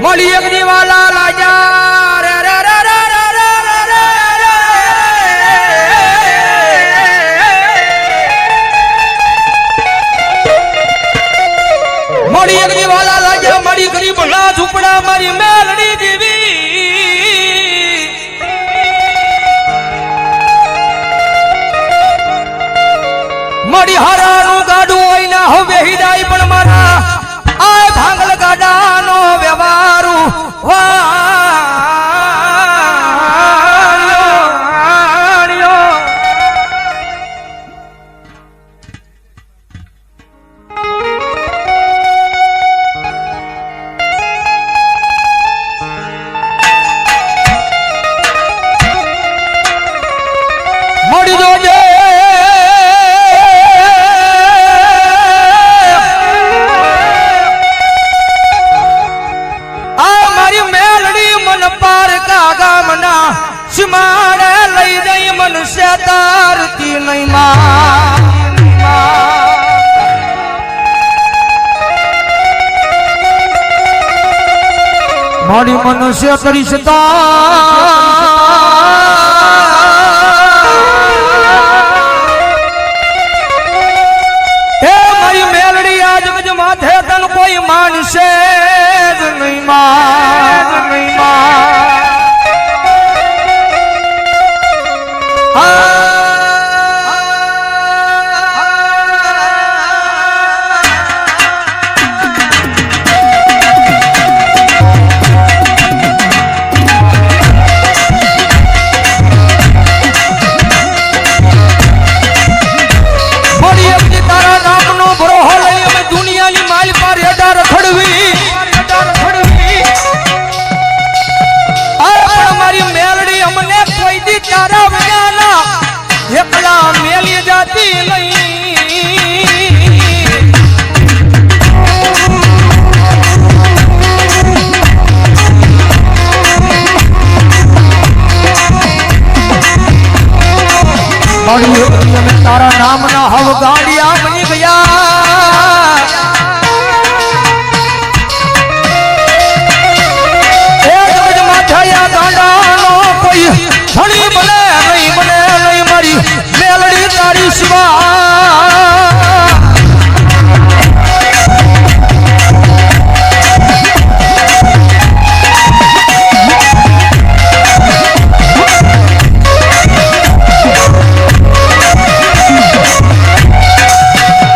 મોલી અગ્નિ વાલા લાજા રે રે રે રે રે રે મોલી અગ્નિ વાલા લાજા મારી ગરીબ ના ઝૂંપડા મારી મેલડી દેવી મારી હારાનું ગાડું હોય ના હવે હિદાય પણ મારા આ ભાંગલ ગાડાનો વ્યવહારું મળી જોજે सिमाड़े लई दई मनुष्य तारती नहीं मारी मनुष्य तरिश्ता मारी मेलड़ी आज मुझ माथे तन कोई मानसे नहीं एकला मेली जाती नहीं में तारा नाम ना हव गाड़िया बनी गया कोई धनी बने नहीं मारी मेलड़ी तारी शिवा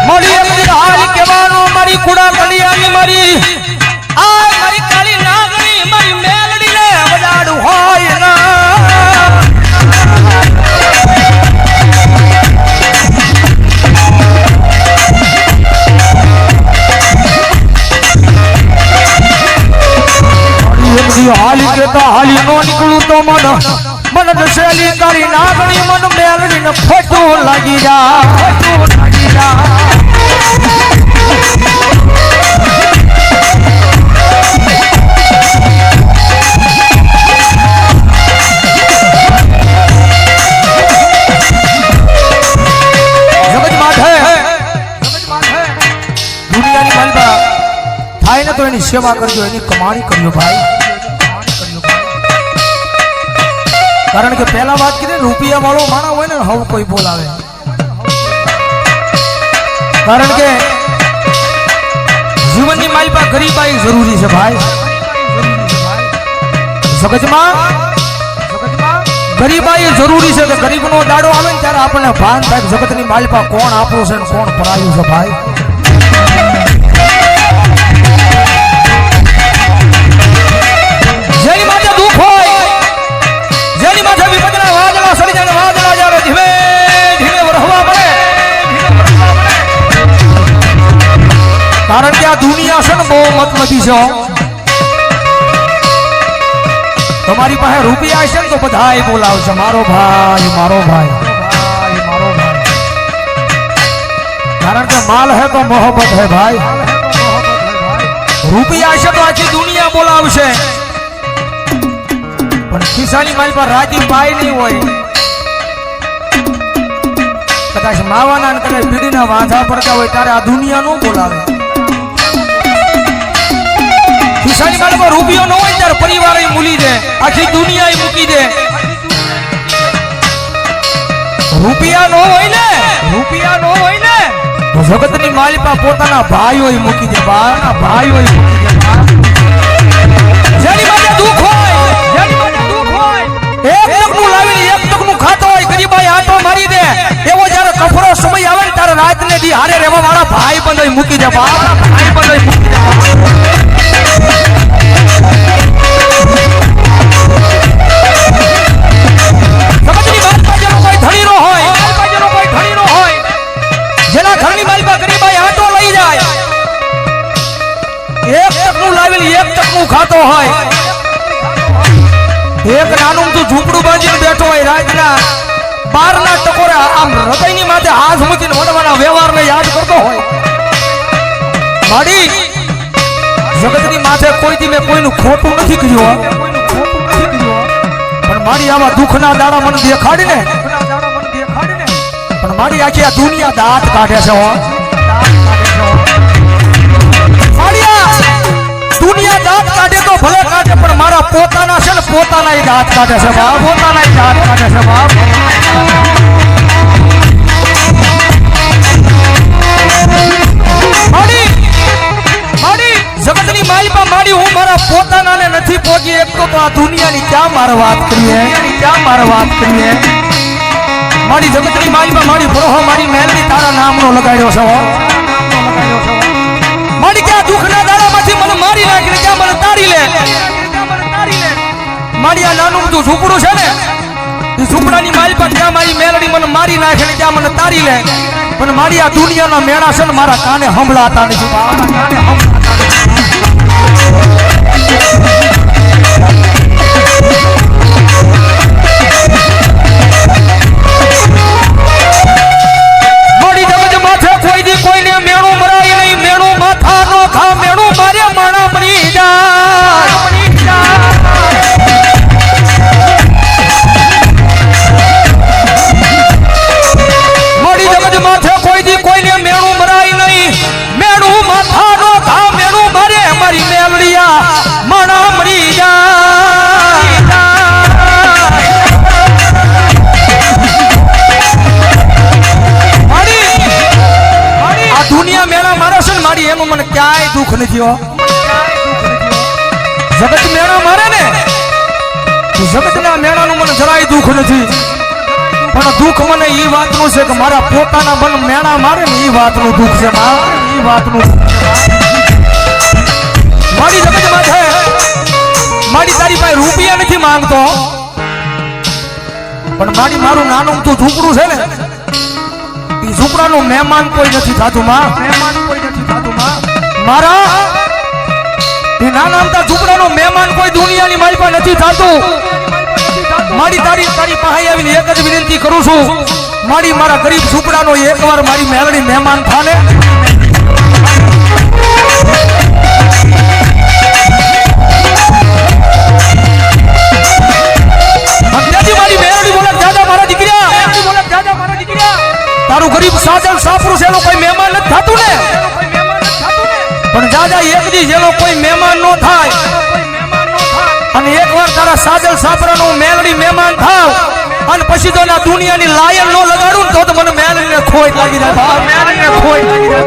मारी अपनी हाल के बानो मारी कुड़ा कलिया मारी आ मारी काली नागनी मारी मेलड़ी ने वजाड़ू होय ना हाली के तो हाली नो निकलू तो मन दसेली तारी नागनी मन मेलड़ी ने फोटो लगी जा दुनिया ની માલબા થાય ને તો એની સેવા કરજો એની કમાણી કરજો ભાઈ કારણ કે પહેલા વાત કરી રૂપિયા વાળો માણા હોય ને હવ કોઈ બોલાવે કારણ કે જીવનની માલપા ગરીબાઈ જરૂરી છે ભાઈ જગતમાં ગરીબાઈ જરૂરી છે કે ગરીબનો દાડો આવે ને ત્યારે આપણને ભાન થાય જગતની માલપા કોણ આપણું છે ને કોણ પરાયું છે ભાઈ જેની માથે દુઃખ હોય જેની માથે વિપદના વાદળા સડી જાય વાદળા જ્યારે ધીમે ધીમે વરહવા પડે કારણ કે આ દુનિયા છે ને બહુ મતલબી છે તમારી પાસે રૂપિયા હશે ને તો બધાય બોલાવશે મારો ભાઈ કારણ કે માલ હે તો મોહબ્બત હે ભાઈ રૂપિયા હશે તો આખી દુનિયા બોલાવશે પણ ખિસ્સાની માલ પર રાજી પાય નહીં હોય કદાચ માવાના ને કદાચ પીડીના વાંધા પડતા હોય ત્યારે આ દુનિયા નો બોલાવે પૈસાની માલમાં રૂપિયો ન હોય ત્યારે પરિવાર મૂલી દે, આખી દુનિયા મૂકી દે. રૂપિયા નો હોય ને તો જગતની માલિકા પોતાના ભાઈઓ મૂકી દે, ભાઈઓ મૂકી દે. જેની માટે દુઃખ હોય એક ટકનું લાવીને એક ટકનું ખાતો હોય, ગરીબાઈ આંટો મારી દે, એવો જ્યારે કફરો સમય આવે ને ત્યારે રાત ને દી હારે રહેવા વાળા ભાઈ બંધ મૂકી દે, ભાઈ બંધ મૂકી દે. સમજની માલિકા જેનો કોઈ ધણી નો હોય, જેના ઘરની માલિકા ગરીબાઈ આંટો લઈ જાય, એક ટકનું લાવીને એક ટકનું ખાતો હોય, એક નાનું તું ઝૂંપડું બાંધીને બેઠો હોય, રાતના 12ના ટકોરે આમ હૃદયની માથે હાથ મૂકીને વડવાના વ્યવહારને યાદ કરતો હોય. માડી જગતની માથે કોઈથી મેં કોઈનું ખોટું નથી કર્યું, પણ મારી આવા દુઃખના દાડા મને દેખાડીને પણ મારી આખી આ દુનિયા દાંત કાઢે છે. દુનિયા દાંત કાઢે તો ભલે કાઢે, પણ મારા પોતાના છે ને પોતાના દાંત કાઢે છે, પોતાના દાંત કાઢે છે. જગતની માલિકા માડી હું મારા પોતાનાને નથી પહોંચી એકતો તો આ દુનિયાની ક્યાં મારે વાત કરીએ, મારી જગતની માલિકા મારી ભરોહો મારી મહેલની તારા નામનો લગાડ્યો છે. મારી ક્યાં દુઃખના દાડામાંથી મને મારી નાખીને ક્યાં મને તારી લે. મારી આ નાનું બધું ઝૂંપડું છે ને, એ ઝૂંપડાની માલિકા ત્યાં મારી મેલડી મને મારી નાખીને ત્યાં મને તારી લે, પણ મારી આ દુનિયાના મેળા છે ને મારા કાને હંભળાતા નથી. કોઈને મેણું મરાય નહીં, મેણું માથા નો ખા, મેણું મારે માણા મરી જાય. મોડી જગત માથે કોઈથી કોઈને મેણું મરાય નહીં, મેણું માથા નો ખા, મેણું મારે મારી મેલડિયા માણા મરી જાય. દુનિયા મેળા મારે છે ને મારી એનું મને ક્યાંય દુઃખ નથી. જગત મેળા મારે ને જગતના મેળાનું મને જરાય દુઃખ નથી, પણ દુઃખ મને એ વાતનું છે કે મારા પોતાના બન મેળા મારે ને એ વાતનું દુઃખ છે. મારી જગતમાં છે મારી તારી પાસે રૂપિયા નથી માંગતો, પણ મારી મારું નાનું તું ઝૂંપડું છે ને એ ઝૂંપડાનું મહેમાન કોઈ નથી થતું. મારા એ નાના અમથા ઝૂંપડાનું મહેમાન કોઈ દુનિયાની મારી પાસે નથી થતું. મારી તારી પાસે આવીને એક જ વિનંતી કરું છું, મારી મારા ગરીબ ઝૂંપડાનો એકવાર મારી મેલડી મહેમાન થાને. મારી મેલડી બોલે દાદા મારા દીકરા, તારું ગરીબ સાજન સાપરું છે કોઈ મહેમાન નથી થતું ને, પણ દાદા એક દી જેનો કોઈ મહેમાન નો થાય અને એકવાર તારા સાજલ સાપરાનું મેલડી મહેમાન થાવ અને પછી તો ના દુનિયાની લાયન નો લગાડું તો મને મેલડીને ખોઈ લાગી જાય, મેલડીને ખોઈ લાગી જાય.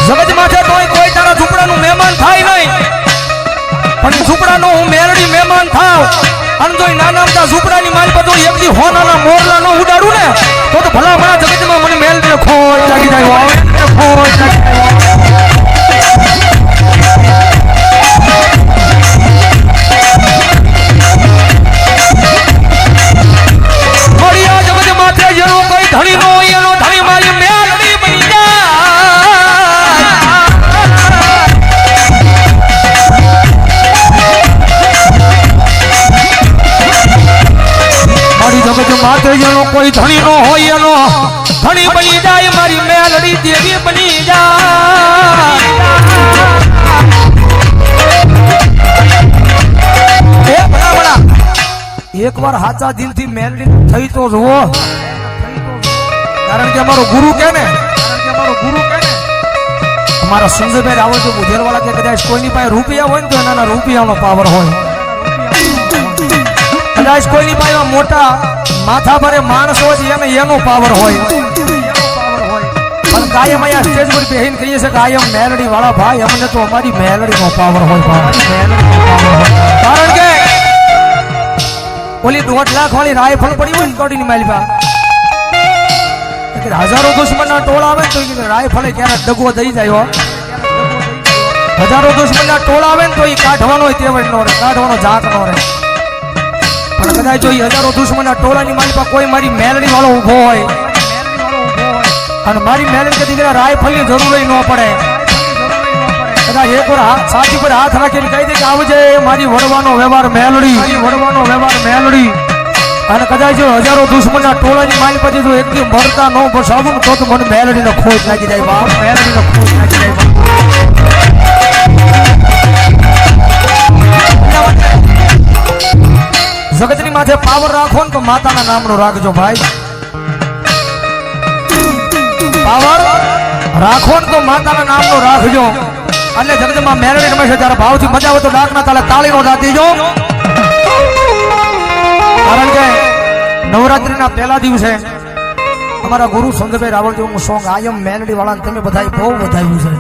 જગત માથે કોઈ તારા ઝૂંપડાનું મહેમાન થાય નહીં, પણ ઝૂંપડાનો હું મેલડી મહેમાન થાવ અને જો નાના અમથા ઝૂંપડાની માલ બધું એકદી હોનાના મોરલા નો ઉડાડું ને તો ભલા ભલા જગતમાં મને મેલડીને ખોટ લાગી જાય, ખોટ લાગી જાય. મળ્યા જગત માથે જેનો કોઈ ધણી નો હોય એનો ધણી મારી મેલડી બની જાય. જગત માથે જેનો કોઈ ધણી નો હોય એનો ધણી બની જાય, મારી મેલડી દેવી બની જાય. એકવાર સાચા દિલથી મેલડી થઈ તો જુઓ, કારણ કે અમારો ગુરુ કે ને અમારા સંજયભાઈ રાવળજી બુધેરવાળા કે કદાચ કોઈની પાસે રૂપિયા હોય ને તો એના રૂપિયાનો પાવર હોય, કદાચ કોઈની પાસે મોટા માથા ભરે માણસ હોય એને એનો પાવર હોય, પણ કાયમ અહીંયા સ્ટેજ પર બેહીને કહીએ છે કે આયમ મેલડી વાળા ભાઈ અમને તો અમારી મેલડીનો પાવર હોય, કારણ કે ઓલી 1.5 લાખ વાળી રાયફળ પડી હોય ને તોડીની માલપા હજારો દુશ્મનના ટોળા આવે ને તો રાયફળે ક્યારેક દગો દઈ જાય, હજારો દુશ્મનના ટોળા આવે ને તો એ કાઢવાનો તેવડ નો રહે, કાઢવાનો જાત નો રહે, પણ કદાચ જો હજારો દુશ્મનના ટોળાની માલપા કોઈ મારી મેલડી વાળો ઉભો હોય અને મારી મેલડી કે દીકરા રાયફળની જરૂર ન પડે, કદાચ એક વાર છાતી પર હાથ રાખીને કહી દે કે આવજે મારી વડવાનો વ્યવહાર મેલડી, અને કદાચ જો હજારો દુશ્મનના ટોળાની માલ પછી જો એકથી મરતા ન બસાવું તો મને મેલડીનો ખોટ લાગી જાય, બાપ મેલડીનો ખોટ લાગી જાય. જગતની માથે પાવર રાખો ને તો માતાના નામનો રાખજો ભાઈ, પાવર રાખો ને તો માતાના નામનો રાખજો, એટલે જગતમાં મેલડી રમે છે ત્યારે ભાવથી મજા આવે તો ડાકના તાલે તાળીનો દાદ દેજો, કારણ કે નવરાત્રીના પહેલા દિવસે અમારા ગુરુ સંતભાઈ રાવળજીનું સોંગ આયમ મેલડી વાળા તમે બધાય બહુ વધાવ્યું છે,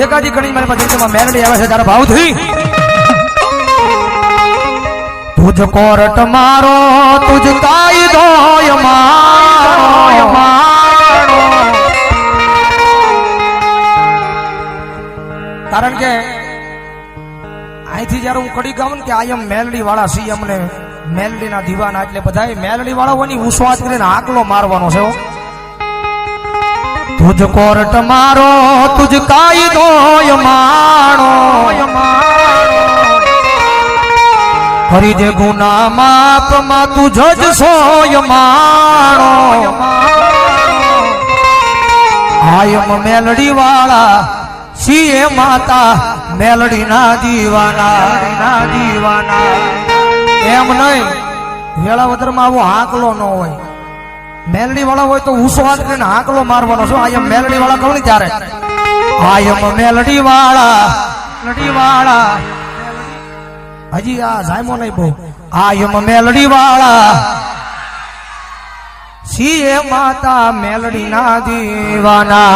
એકાદી ઘણી મારી પાસે મેલડી આવે છે ત્યારે ભાવથી તુજ કોરટ મારો તુજ કાયદો મારો, કારણ કે અહીંથી જયારે હું કડી ગાઉં ને કે આયમ મેલડી વાળા સી અમને મેલડીના દીવાના, એટલે બધા મેલડી વાળાઓની ઉસ્વાદ કરીને આકલો મારવાનો છે, તુજ કોરટ મારો તુજ કાયદો માણો, કરી દે ગુના માપ માં તું જજ સોય માણો, આયમ મેલડી વાળા સીએ માતા મેલડી ના દીવાના, એમ નહીં વેળાવદર માં આવો હાકલો ન હોય, મેલડી વાળા હોય તો ઉસ્વાદ કરીને હાકલો મારવાનો છો, આયમ મેલડી વાળા કહું ને ત્યારે આયમ મેલડી વાળા હજી આ જાયમો નહીં બહુ, આયમ મેલડી વાળા સીએ માતા મેલડી ના દીવાના,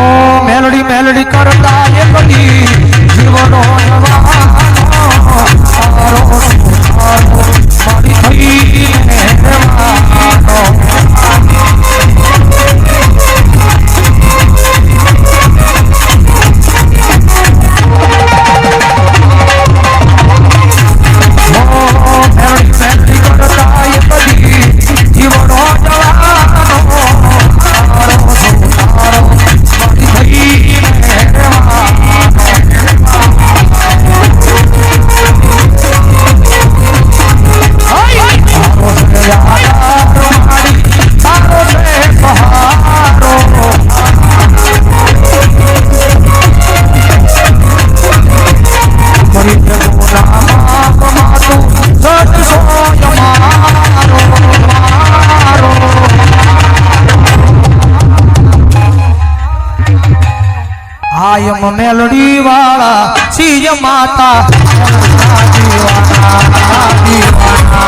ઓ મેલડી કરતા એ બધી જીવનો મારી થઈ આયમ મેલડી વાળા સીય માતા દીવાના